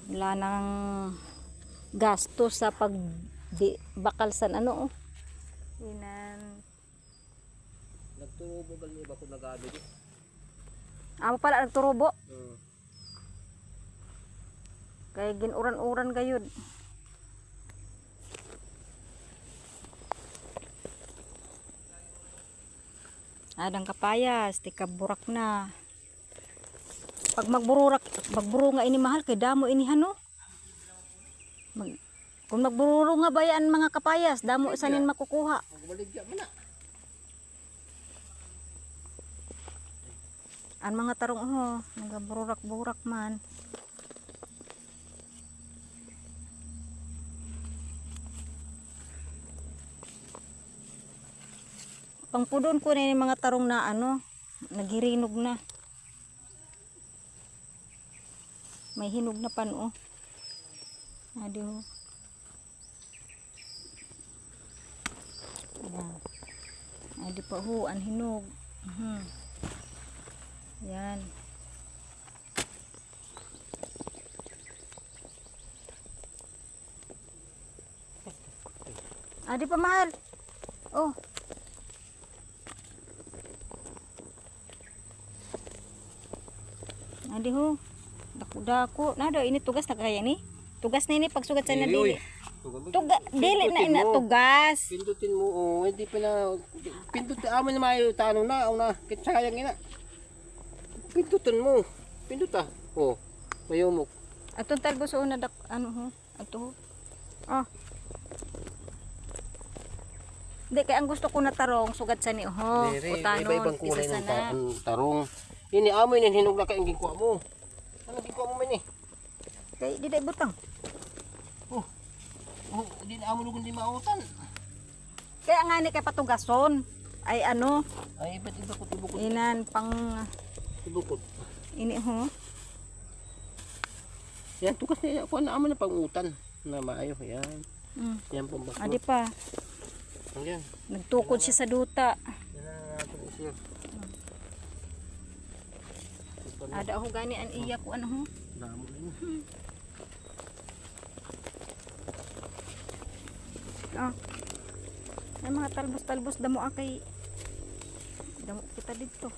Wala nang gasto sa pag bakal san ano oh. Inan. Nagturubo gal ba ko nagabi di? Amo pala nagturubo. Hmm. Kay ginuran-uran gayud. Adang kapayas, tika burak na. Pag magburo nga ini mahal kay damo ini hano. Kung magburo nga bayan mga kapayas, damo sanin makukuha. Magbaligya man na. Ang mga tarong nagaburak-burak man. Pangpudon ko na yung mga tarong na naghirinog na. May hinog na pan oh. Adi ho. Ayan. Adi pa ho, ang hinog. Yan. Adi pa mahal. Oh. Adi ho. Dako-dako. Nado ini tugas na kaya ni? Tugas na ini pagsugat sa nadili. Dili na ina tugas. Pindutin mo oh, hindi pa na pindutin amo na mayo tanong na una kitsayang ina. Pindutin mo. Pinduta. Oh. Mayumok. Atong talbos una dak ho. Ato ho. Oh. Di kay ang gusto ko na tarong sugat sa ni ho. Utanon iba-ibang kulay isa ng tarong. Ini amo ini hinog na kaing gikuha mo. Ano gikuha mo man ni? Kay di day butang. Oh, di na amo lugon di mautan. Kaya nga ni kay patugason ay Ay iba't iba ko tibukod. inan pang Tibukod. ini ho. Yan tugas na ako na amo na pangutan na maayo yan. Yan pambakot. Adi pa. Yan. Nagtukod siya sa duta. Yan na natin isir. Ada ho gani an iya ko ho. Damo din. Oh. Ay mga talbos-talbos damo akay damo kita dito.